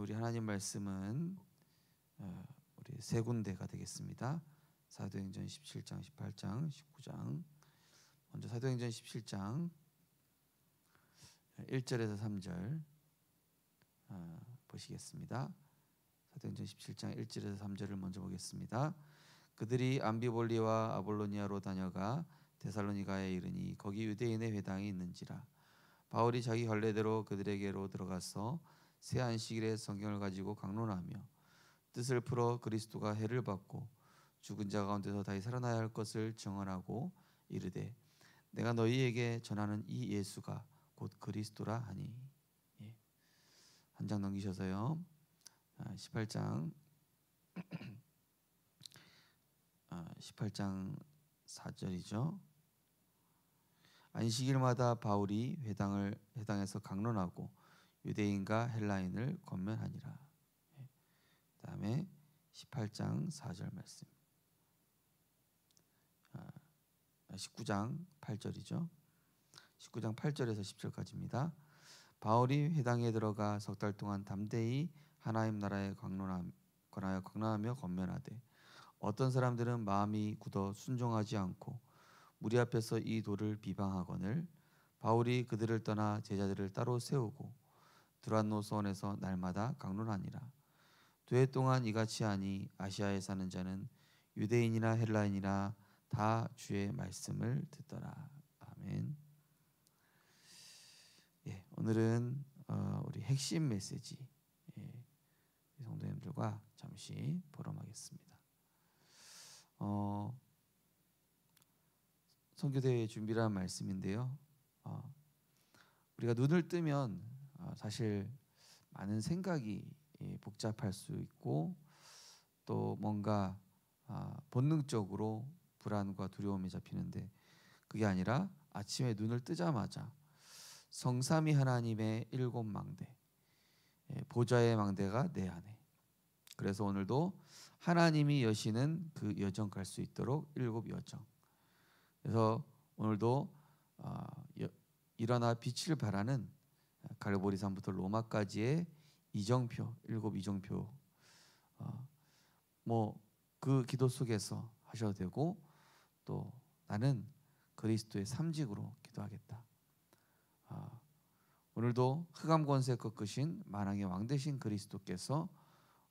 우리 하나님 말씀은 우리 세 군데가 되겠습니다. 사도행전 17장, 18장, 19장. 먼저 사도행전 17장 1절에서 3절 보시겠습니다. 사도행전 17장 1절에서 3절을 먼저 보겠습니다. 그들이 암비볼리와 아볼로니아로 다녀가 데살로니가에 이르니 거기 유대인의 회당이 있는지라. 바울이 자기 관례대로 그들에게로 들어가서 새 안식일에 성경을 가지고 강론하며 뜻을 풀어 그리스도가 해를 받고 죽은 자 가운데서 다시 살아나야 할 것을 증언하고 이르되 내가 너희에게 전하는 이 예수가 곧 그리스도라 하니. 한 장 넘기셔서요. 18장 4절이죠. 안식일마다 바울이 회당에서 강론하고 유대인과 헬라인을 권면하니라. 그다음에 18장 4절 말씀. 19장 8절이죠. 19장 8절에서 10절까지입니다. 바울이 회당에 들어가 석 달 동안 담대히 하나님 나라에 강론하며 권면하되 어떤 사람들은 마음이 굳어 순종하지 않고 무리 앞에서 이 도를 비방하거늘 바울이 그들을 떠나 제자들을 따로 세우고 두란노 소원에서 날마다 강론하니라. 두 해 동안 이같이 하니 아시아에 사는 자는 유대인이나 헬라인이나 다 주의 말씀을 듣더라. 아멘. 오늘은 우리 핵심 메시지 성도님들과 잠시 보람하겠습니다. 선교대회 준비라는 말씀인데요. 우리가 눈을 뜨면 사실 많은 생각이 복잡할 수 있고 또 뭔가 본능적으로 불안과 두려움이 잡히는데 그게 아니라 아침에 눈을 뜨자마자 성삼위 하나님의 일곱 망대, 보좌의 망대가 내 안에. 그래서 오늘도 하나님이 여시는 그 여정 갈 수 있도록 일곱 여정. 그래서 오늘도 일어나 빛을 발하는 갈보리산부터 로마까지의 이정표, 일곱 이정표. 그 기도 속에서 하셔도 되고 또 나는 그리스도의 삼직으로 기도하겠다. 오늘도 흑암 권세 꺾으신 만왕의 왕 되신 그리스도께서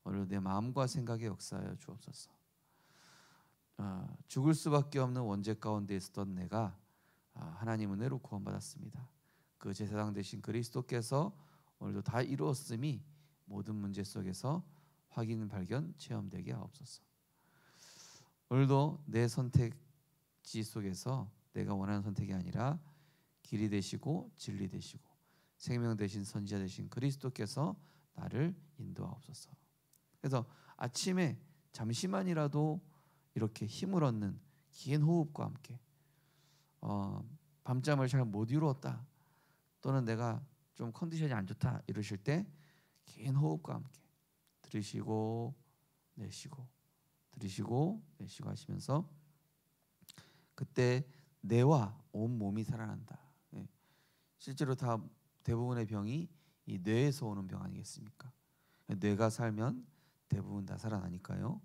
오늘 내 마음과 생각에 역사하여 주옵소서. 죽을 수밖에 없는 원죄 가운데 있었던 내가 하나님 은혜로 구원받았습니다. 그 제사장 되신 그리스도께서 오늘도 다 이루었음이 모든 문제 속에서 확인 발견 체험되게 하옵소서. 오늘도 내 선택지 속에서 내가 원하는 선택이 아니라 길이 되시고 진리 되시고 생명 되신 선지자 되신 그리스도께서 나를 인도하옵소서. 그래서 아침에 잠시만이라도 이렇게 힘을 얻는 긴 호흡과 함께 밤잠을 잘 못 이루었다 또는 내가 좀 컨디션이 안 좋다 이러실 때 긴 호흡과 함께 들이쉬고 내쉬고 들이쉬고 내쉬고 하시면서 그때 뇌와 온 몸이 살아난다. 실제로 대부분의 병이 이 뇌에서 오는 병 아니겠습니까? 뇌가 살면 대부분 다 살아나니까요.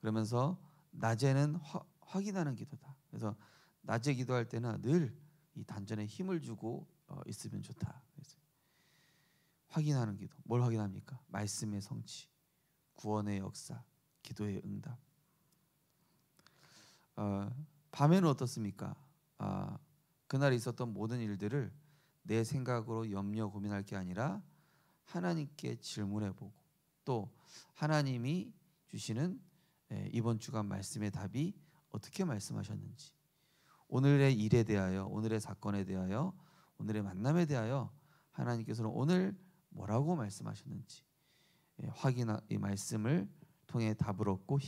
그러면서 낮에는 확인하는 기도다. 그래서 낮에 기도할 때는 늘 이 단전에 힘을 주고 있으면 좋다. 그래서 확인하는 기도. 뭘 확인합니까? 말씀의 성취, 구원의 역사, 기도의 응답. 밤에는 어떻습니까? 그날 있었던 모든 일들을 내 생각으로 염려 고민할 게 아니라 하나님께 질문해보고 또 하나님이 주시는 이번 주간 말씀의 답이 어떻게 말씀하셨는지 오늘의 일에 대하여 오늘의 사건에 대하여 오늘의 만남에 대하여 하나님께서는 오늘 뭐라고 말씀하셨는지 이 말씀을 통해 답을 얻고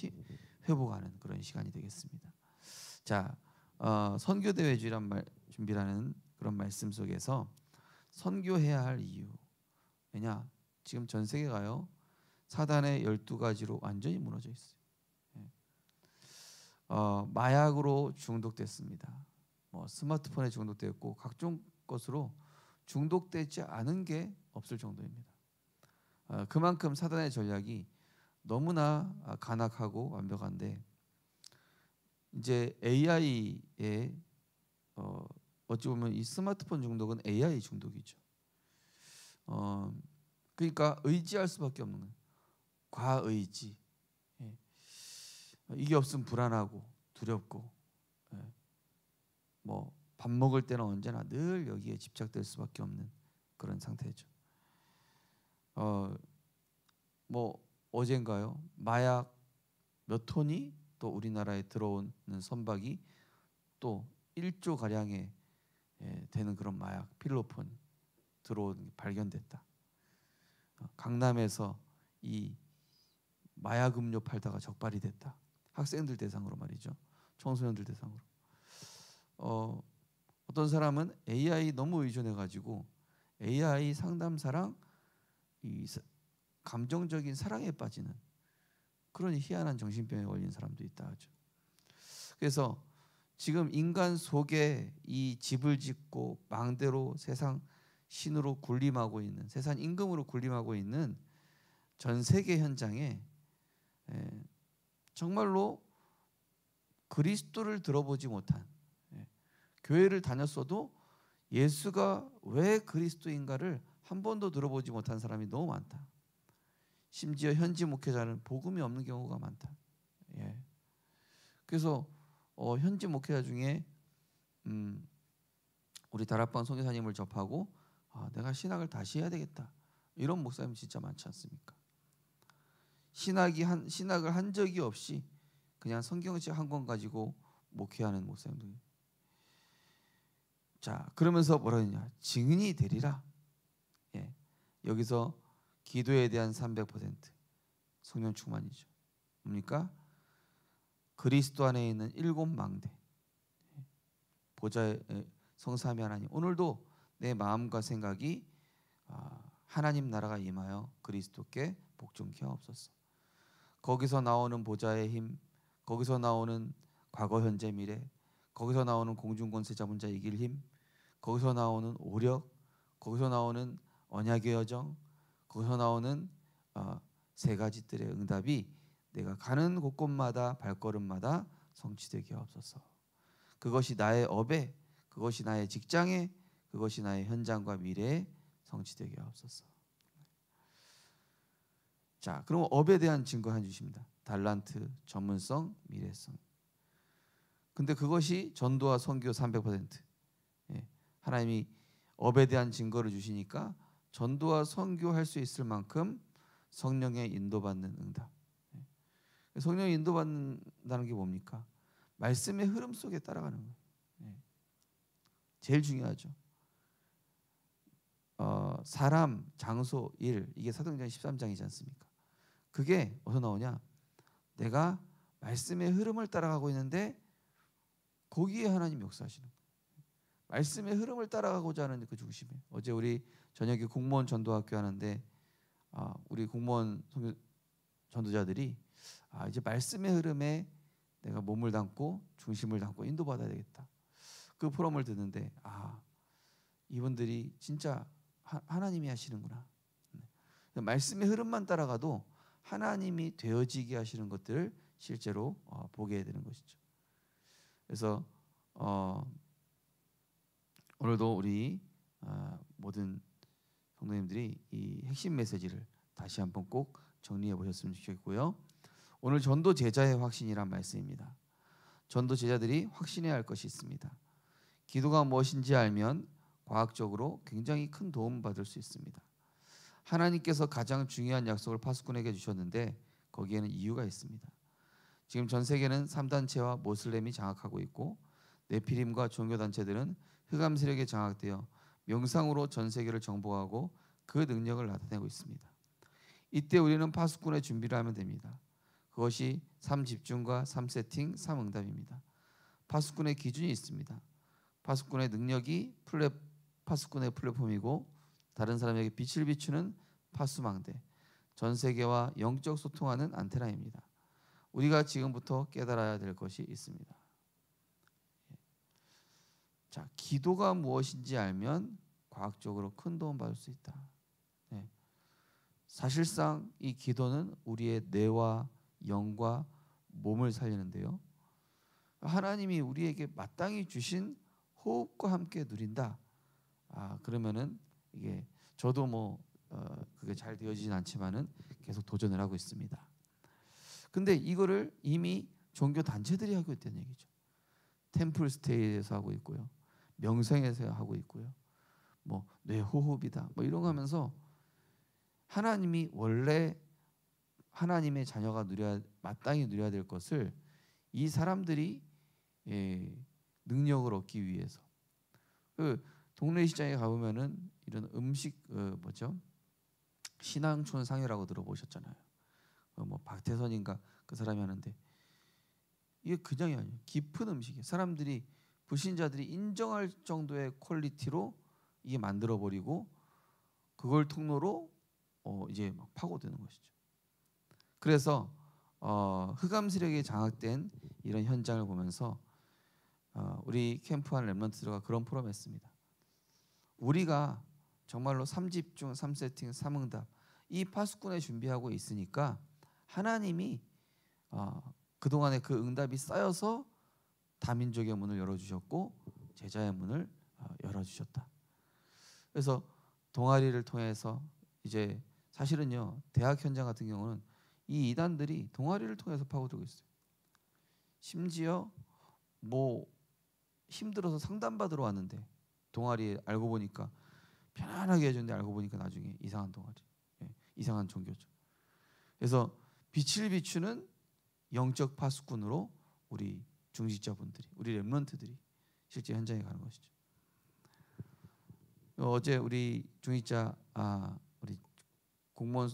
회복하는 그런 시간이 되겠습니다. 자, 선교대회 준비라는 그런 말씀 속에서 선교해야 할 이유. 왜냐? 지금 전 세계가요. 사단의 12가지로 완전히 무너져 있어요. 마약으로 중독됐습니다. 스마트폰에 중독되었고 각종 것으로 중독되지 않은 게 없을 정도입니다. 그만큼 사단의 전략이 너무나 간악하고 완벽한데, 이제 AI의 어찌 보면 이 스마트폰 중독은 AI 중독이죠. 그러니까 의지할 수밖에 없는 거예요. 과의지. 예. 이게 없으면 불안하고 두렵고, 예. 뭐 밥 먹을 때는 언제나 늘 여기에 집착될 수밖에 없는 그런 상태죠. 뭐 어젠가요? 마약 몇 톤이 또 우리나라에 들어오는 선박이 또 1조 가량의 되는 그런 마약 필로폰 들어온 발견됐다. 강남에서 이 마약 음료 팔다가 적발이 됐다. 학생들 대상으로 말이죠. 청소년들 대상으로. 어떤 사람은 AI 너무 의존해 가지고 AI 상담사랑 이 감정적인 사랑에 빠지는 그런 희한한 정신병에 걸린 사람도 있다 하죠. 그래서 지금 인간 속에 이 집을 짓고 망대로 세상 신으로 군림하고 있는, 세상 임금으로 군림하고 있는 전 세계 현장에 정말로 그리스도를 들어보지 못한, 교회를 다녔어도 예수가 왜 그리스도인가를 한 번도 들어보지 못한 사람이 너무 많다. 심지어 현지 목회자는 복음이 없는 경우가 많다. 그래서 현지 목회자 중에 우리 다락방 선교사님을 접하고 내가 신학을 다시 해야 되겠다, 이런 목사님 진짜 많지 않습니까? 신학을 한 적이 없이 그냥 성경책 한 권 가지고 목회하는 목사님들. 자, 그러면서 뭐라 했냐? 증인이 되리라. 여기서 기도에 대한 300% 성령 충만이죠. 뭡니까? 그리스도 안에 있는 7망대, 보좌의 성삼위 하나님, 오늘도 내 마음과 생각이 하나님 나라가 임하여 그리스도께 복종케 하옵소서. 거기서 나오는 보좌의 힘, 거기서 나오는 과거 현재 미래, 거기서 나오는 공중권세 잡은 자 이길 힘, 거기서 나오는 오력, 거기서 나오는 언약의 여정, 거기서 나오는 세 가지 뜰의 응답이 내가 가는 곳곳마다 발걸음마다 성취되게 하옵소서. 그것이 나의 업에, 그것이 나의 직장에, 그것이 나의 현장과 미래에 성취되게 하옵소서. 자, 그럼 업에 대한 증거 한 주십니다. 달란트, 전문성, 미래성. 근데 그것이 전도와 선교 300%. 하나님이 업에 대한 증거를 주시니까 전도와 선교할 수 있을 만큼 성령의 인도받는 응답. 성령의 인도받는다는 게 뭡니까? 말씀의 흐름 속에 따라가는 거예요. 제일 중요하죠. 사람, 장소, 일, 이게 사도행전 13장이지 않습니까? 그게 어디서 나오냐? 내가 말씀의 흐름을 따라가고 있는데 거기에 하나님 역사하시는 거예요. 말씀의 흐름을 따라가고자 하는 그 중심에. 어제 우리 저녁에 공무원 전도학교 하는데 우리 공무원 전도자들이 이제 말씀의 흐름에 내가 몸을 담고 중심을 담고 인도받아야 되겠다. 그 포럼을 듣는데 이분들이 진짜 하나님이 하시는구나. 말씀의 흐름만 따라가도 하나님이 되어지게 하시는 것들을 실제로 보게 되는 것이죠. 그래서 오늘도 우리 모든 성도님들이 이 핵심 메시지를 다시 한번 꼭 정리해 보셨으면 좋겠고요. 오늘 전도 제자의 확신이란 말씀입니다. 전도 제자들이 확신해야 할 것이 있습니다. 기도가 무엇인지 알면 과학적으로 굉장히 큰 도움을 받을 수 있습니다. 하나님께서 가장 중요한 약속을 파수꾼에게 주셨는데 거기에는 이유가 있습니다. 지금 전 세계는 3단체와 모슬렘이 장악하고 있고 네피림과 종교단체들은 흑암 세력에 장악되어 명상으로 전 세계를 정복하고 그 능력을 나타내고 있습니다. 이때 우리는 파수꾼의 준비를 하면 됩니다. 그것이 3집중과 3세팅, 3응답입니다. 파수꾼의 기준이 있습니다. 파수꾼의 능력이 파수꾼의 플랫폼이고 다른 사람에게 빛을 비추는 파수망대, 전 세계와 영적 소통하는 안테나입니다. 우리가 지금부터 깨달아야 될 것이 있습니다. 자, 기도가 무엇인지 알면 과학적으로 큰 도움 받을 수 있다. 사실상 이 기도는 우리의 뇌와 영과 몸을 살리는데요. 하나님이 우리에게 마땅히 주신 호흡과 함께 누린다. 그러면은 이게 저도 그게 잘 되어지진 않지만은 계속 도전을 하고 있습니다. 근데 이거를 이미 종교 단체들이 하고 있다는 얘기죠. 템플스테이에서 하고 있고요, 명성에서 하고 있고요, 뇌호흡이다, 이런 거 하면서 하나님이 원래 하나님의 자녀가 마땅히 누려야 될 것을 이 사람들이 능력을 얻기 위해서 그 동네 시장에 가보면은 이런 음식 신앙촌 상회라고 들어보셨잖아요. 박태선인가 그 사람이 하는데 이게 그냥이 아니에요. 깊은 음식이에요. 사람들이 불신자들이 인정할 정도의 퀄리티로 이게 만들어 버리고 그걸 통로로 이제 막 파고드는 것이죠. 그래서 흑암세력에 장악된 이런 현장을 보면서 우리 캠프한 렘넌트들과 그런 포럼을 했습니다. 우리가 정말로 3집중 3세팅 3응답 이 파수꾼에 준비하고 있으니까 하나님이 그동안에 그 응답이 쌓여서 다민족의 문을 열어주셨고 제자의 문을 열어주셨다. 그래서 동아리를 통해서 이제 사실은요, 대학 현장 같은 경우는 이 이단들이 동아리를 통해서 파고들고 있어요. 심지어 힘들어서 상담받으러 왔는데 동아리에 알고 보니까 편안하게 해줬는데 알고 보니까 나중에 이상한 동아리, 이상한 종교죠. 그래서 빛을 비추는 영적 파수꾼으로 우리 중직자분들이, 우리 렘넌트들이 실제 현장에 가는 것이죠. 어제 우리 중직자 우리 공무원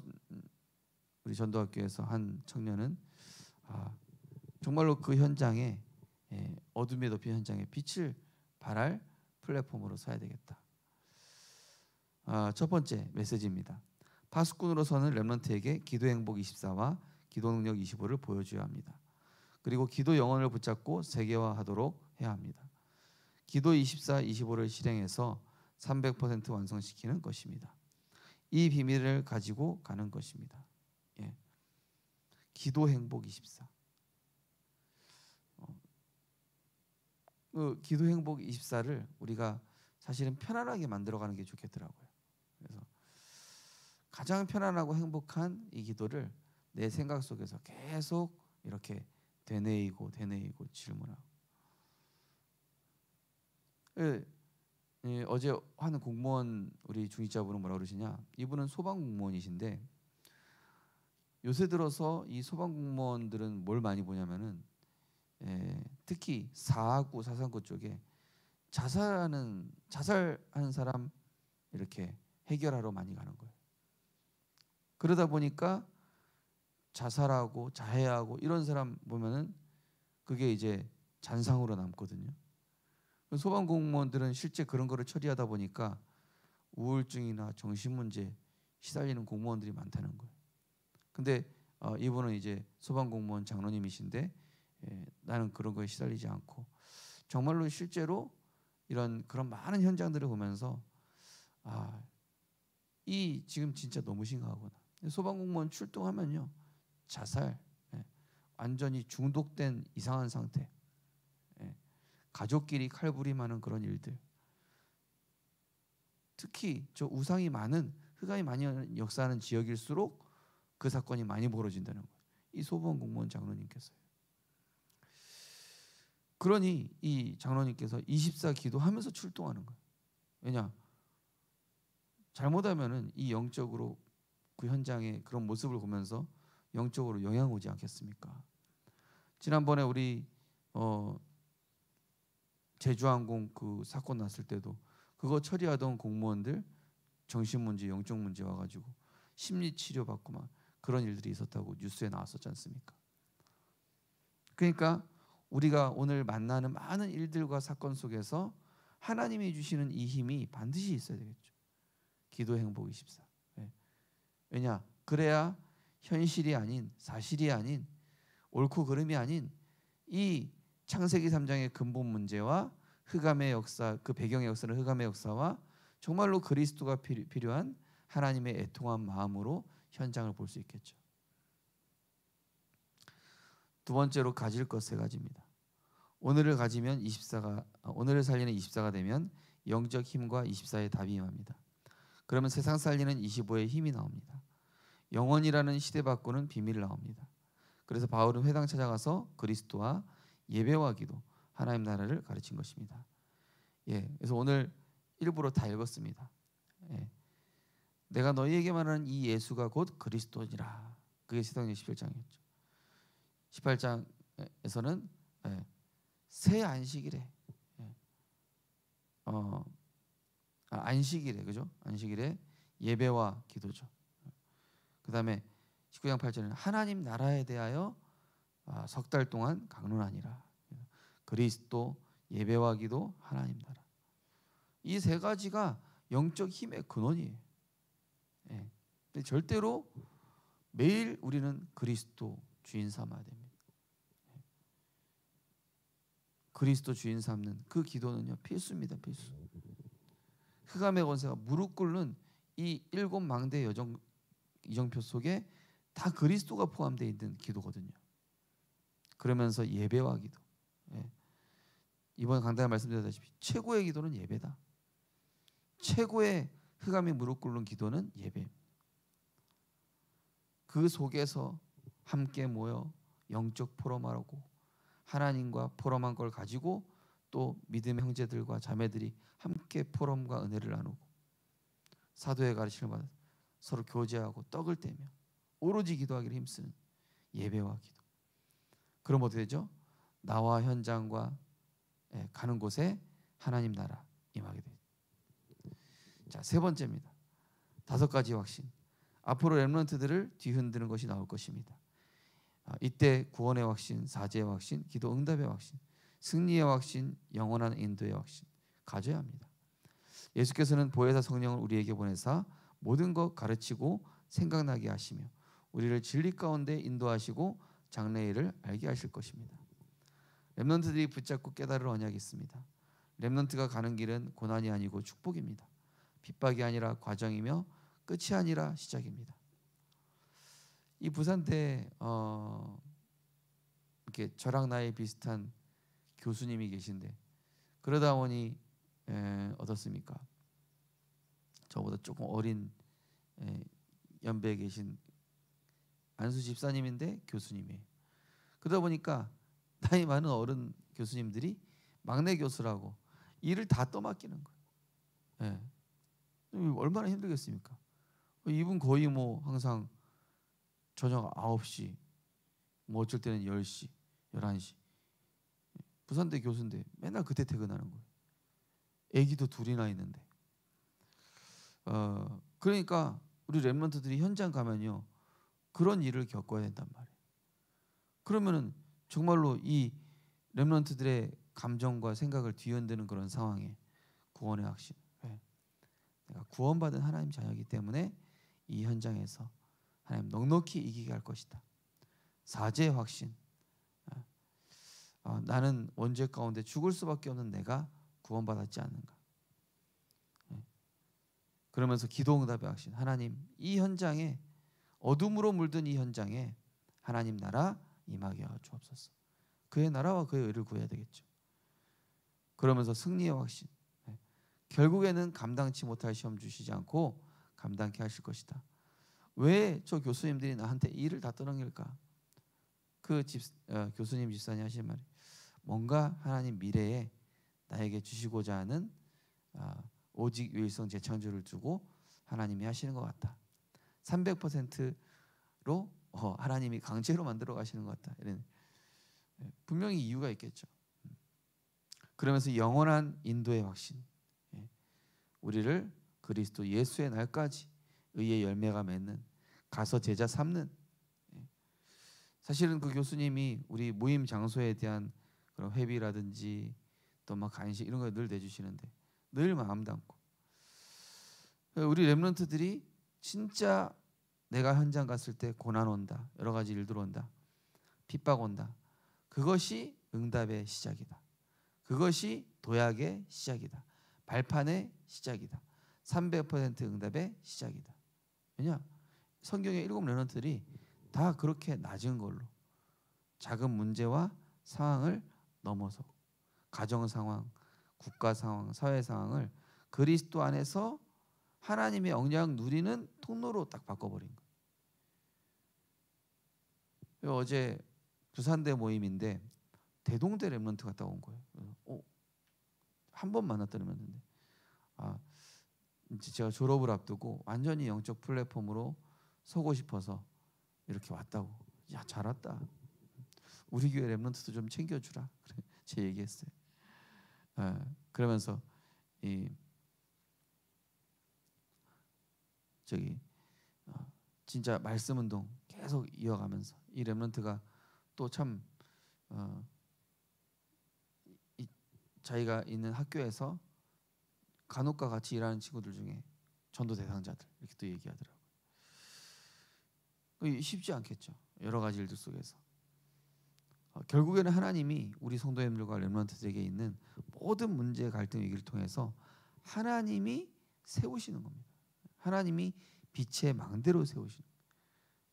우리 전도학교에서 한 청년은 정말로 그 현장에 어둠에 덮인 현장에 빛을 발할 플랫폼으로 서야 되겠다. 첫 번째 메시지입니다. 파수꾼으로서는 렘넌트에게 기도 행복 24와 기도 능력 25를 보여줘야 합니다. 그리고 기도 영혼을 붙잡고 세계화하도록 해야 합니다. 기도 24, 25를 실행해서 300% 완성시키는 것입니다. 이 비밀을 가지고 가는 것입니다. 기도 행복 24. 그 기도 행복 24를 우리가 사실은 편안하게 만들어가는 게 좋겠더라고요. 그래서 가장 편안하고 행복한 이 기도를 내 생각 속에서 계속 이렇게 되뇌이고 질문하고. 어제 하는 공무원 우리 중직자분은 뭐라 그러시냐? 이분은 소방 공무원이신데 요새 들어서 이 소방 공무원들은 뭘 많이 보냐면은 특히 4구, 439 쪽에 자살하는 사람 이렇게 해결하러 많이 가는 거예요. 그러다 보니까 자살하고 자해하고 이런 사람 보면은 그게 이제 잔상으로 남거든요. 소방 공무원들은 실제 그런 거를 처리하다 보니까 우울증이나 정신 문제 시달리는 공무원들이 많다는 거예요. 근데 이분은 이제 소방 공무원 장로님이신데 나는 그런 거에 시달리지 않고 정말로 실제로 그런 많은 현장들을 보면서 이 지금 진짜 너무 심각하구나. 소방 공무원 출동하면요, 자살, 완전히 중독된 이상한 상태, 가족끼리 칼부림하는 그런 일들, 특히 저 우상이 많은 흑암이 많이 역사하는 지역일수록 그 사건이 많이 벌어진다는 거예요. 이 소방 공무원 장로님께서요. 그러니 이 장로님께서 24 기도하면서 출동하는 거예요. 왜냐? 잘못하면은 이 영적으로 그 현장의 그런 모습을 보면서 영적으로 영향 오지 않겠습니까? 지난번에 우리 제주항공 그 사건 났을 때도 그거 처리하던 공무원들 정신 문제, 영적 문제 와가지고 심리 치료 받고 막 그런 일들이 있었다고 뉴스에 나왔었지 않습니까? 그러니까 우리가 오늘 만나는 많은 일들과 사건 속에서 하나님이 주시는 이 힘이 반드시 있어야 되겠죠. 기도 행복 24. 왜냐? 그래야 현실이 아닌, 사실이 아닌, 옳고 그름이 아닌 이 창세기 3장의 근본 문제와 흑암의 역사, 그 배경의 역사는 흑암의 역사와 정말로 그리스도가 필요한 하나님의 애통한 마음으로 현장을 볼 수 있겠죠. 두 번째로 가질 것 세 가지입니다. 오늘을 가지면 24가 오늘을 살리는 24가 되면 영적 힘과 24의 답이 임합니다. 그러면 세상 살리는 25의 힘이 나옵니다. 영원이라는 시대 바꾸는 비밀이 나옵니다. 그래서 바울은 회당 찾아가서 그리스도와 예배와 기도, 하나님 나라를 가르친 것입니다. 그래서 오늘 일부러 다 읽었습니다. 내가 너희에게 말하는 이 예수가 곧 그리스도니라. 그게 사도행전 17장이었죠. 18장에서는 새 안식일에 안식일에 그죠? 안식일에 예배와 기도죠. 그다음에 19장 8절에는 하나님 나라에 대하여 석 달 동안 강론하니라. 그리스도, 예배와 기도, 하나님 나라. 이 세 가지가 영적 힘의 근원이에요. 근데 절대로 매일 우리는 그리스도 주인 삼아야 됩니다. 그리스도 주인 삼는 그 기도는요 필수입니다. 필수. 흑암의 권세가 무릎 꿇는 이 7망대 이정표 속에 다 그리스도가 포함되어 있는 기도거든요. 그러면서 예배와 기도. 이번 강단에 말씀드렸다시피 최고의 기도는 예배다. 최고의 흑암이 무릎 꿇는 기도는 예배입니다. 그 속에서 함께 모여 영적 포럼하고 하나님과 포럼한 걸 가지고 또 믿음의 형제들과 자매들이 함께 포럼과 은혜를 나누고 사도의 가르침을 받아 서로 교제하고 떡을 떼며 오로지 기도하기를 힘쓰는 예배와 기도. 그럼 어떻게 되죠? 나와 현장과 가는 곳에 하나님 나라 임하게 됩니다. 자, 세 번째입니다. 5가지 확신. 앞으로 렘넌트들을 뒤흔드는 것이 나올 것입니다. 이때 구원의 확신, 사죄의 확신, 기도 응답의 확신, 승리의 확신, 영원한 인도의 확신 가져야 합니다. 예수께서는 보혜사 성령을 우리에게 보내사 모든 것 가르치고 생각나게 하시며 우리를 진리 가운데 인도하시고 장래의 일을 알게 하실 것입니다. 렘넌트들이 붙잡고 깨달을 언약이 있습니다. 렘넌트가 가는 길은 고난이 아니고 축복입니다. 핍박이 아니라 과정이며 끝이 아니라 시작입니다. 이 부산대 이렇게 저랑 나이 비슷한 교수님이 계신데 그러다 보니 어떻습니까? 저보다 조금 어린 연배에 계신 안수 집사님인데 교수님이에요. 그러다 보니까 나이 많은 어른 교수님들이 막내 교수라고 일을 다 떠맡기는 거예요. 얼마나 힘들겠습니까? 이분 거의 뭐 항상 저녁 9시, 뭐 어쩔 때는 10시, 11시. 부산대 교수인데 맨날 그때 퇴근하는 거예요. 애기도 둘이나 있는데. 그러니까 우리 렘넌트들이 현장 가면요. 그런 일을 겪어야 된단 말이에요. 그러면은 정말로 이 렘넌트들의 감정과 생각을 뒤흔드는 그런 상황에 구원의 확신. 내가 구원받은 하나님 자녀이기 때문에 이 현장에서 하나님 넉넉히 이기게 할 것이다. 사죄의 확신. 나는 원죄 가운데 죽을 수밖에 없는 내가 구원받았지 않는가. 그러면서 기도 응답의 확신. 하나님 이 현장에 어둠으로 물든 이 현장에 하나님 나라 임하게 하여 주옵소서. 그의 나라와 그의 의를 구해야 되겠죠. 그러면서 승리의 확신. 결국에는 감당치 못할 시험 주시지 않고 감당케 하실 것이다. 왜 저 교수님들이 나한테 일을 다 떠넘길까? 그 교수님 집사님 하신 말이 뭔가 하나님 미래에 나에게 주시고자 하는 오직 유일성 재창조를 두고 하나님이 하시는 것 같다. 300%로 하나님이 강제로 만들어 가시는 것 같다. 이런 분명히 이유가 있겠죠. 그러면서 영원한 인도의 확신. 우리를 그리스도 예수의 날까지 의의 열매가 맺는 가서 제자 삼는. 사실은 그 교수님이 우리 모임 장소에 대한 그런 회비라든지 또 막 간식 이런 거 늘 내주시는데 늘 마음 담고 우리 렘넌트들이 진짜 내가 현장 갔을 때 고난 온다, 여러 가지 일들 온다, 핍박 온다. 그것이 응답의 시작이다. 그것이 도약의 시작이다. 발판의 시작이다. 300% 응답의 시작이다. 왜냐? 성경의 7 렘넌트들이 다 그렇게 낮은 걸로 작은 문제와 상황을 넘어서 가정 상황, 국가 상황, 사회 상황을 그리스도 안에서 하나님의 영향 누리는 통로로 딱 바꿔버린 거예요. 어제 부산대 모임인데 대동대 렘넌트 갔다 온 거예요. 한 번 만났던 렘넌트인데 이제 제가 졸업을 앞두고 완전히 영적 플랫폼으로 서고 싶어서 이렇게 왔다고. 야, 잘 왔다. 우리 교회 렘넌트도 좀 챙겨주라. 그래, 제 얘기했어요. 그러면서 진짜 말씀 운동 계속 이어가면서 이 렘넌트가 또 참 자기가 있는 학교에서 간혹과 같이 일하는 친구들 중에 전도 대상자들 이렇게 또 얘기하더라고요. 쉽지 않겠죠. 여러 가지 일들 속에서. 결국에는 하나님이 우리 성도님들과 렘넌트들에게 있는 모든 문제, 갈등, 위기를 통해서 하나님이 세우시는 겁니다. 하나님이 빛의 망대로 세우시는 겁니다.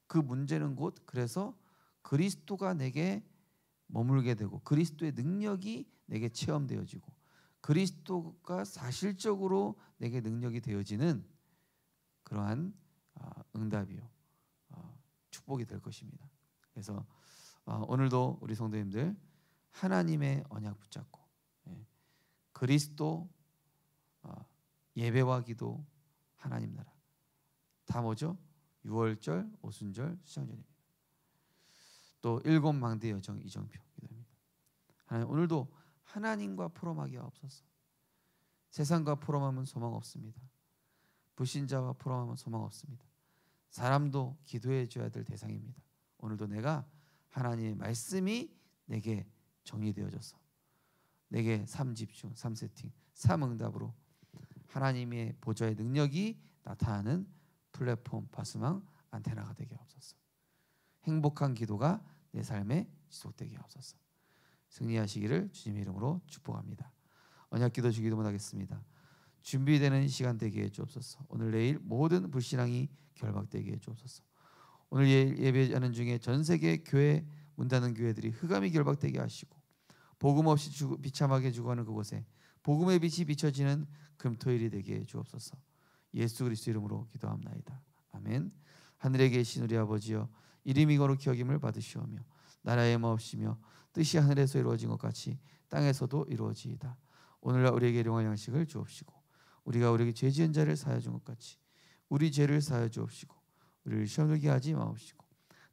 그 문제는 곧 그래서 그리스도가 내게 머물게 되고 그리스도의 능력이 내게 체험되어지고 그리스도가 사실적으로 내게 능력이 되어지는 그러한 응답이요 축복이 될 것입니다. 그래서 오늘도 우리 성도님들 하나님의 언약 붙잡고 그리스도 예배와 기도 하나님 나라 다 뭐죠? 유월절, 오순절, 수장절입니다. 또 7 망대 여정 이정표 기도입니다. 하나님 오늘도 하나님과 포럼하기가 없어서 세상과 포럼하면 소망 없습니다. 불신자와 포럼하면 소망 없습니다. 사람도 기도해 줘야 될 대상입니다. 오늘도 내가 하나님의 말씀이 내게 정리되어져서 내게 3집중, 3세팅, 3응답으로 하나님의 보좌의 능력이 나타나는 플랫폼 바스망 안테나가 되게 하옵소서. 행복한 기도가 내 삶에 지속되게 하옵소서. 승리하시기를 주님의 이름으로 축복합니다. 언약기도 주기도 못하겠습니다. 준비되는 시간 되게 해주옵소서. 오늘 내일 모든 불신앙이 결박되게 해주옵소서. 오늘 예배하는 중에 전 세계 교회 문 닫는 교회들이 흑암이 결박되게 하시고 복음 없이 비참하게 죽어가는 그곳에 복음의 빛이 비춰지는 금토일이 되게 해주옵소서. 예수 그리스도 이름으로 기도합나이다. 아멘. 하늘에 계신 우리 아버지여 이름이 거룩히 여김을 받으시오며 나라의 마옵시며 뜻이 하늘에서 이루어진 것 같이 땅에서도 이루어지이다. 오늘날 우리에게 일용할 양식을 주옵시고 우리가 우리에게 죄 지은 자를 사하여 준 것 같이 우리 죄를 사하여 주옵시고 우리를 시험 들게 하지 마옵시고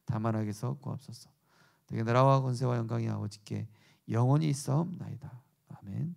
다만 악에서 구하옵소서. 되게 나라와 권세와 영광이 아버지께 영원히 있사옵나이다. 아멘.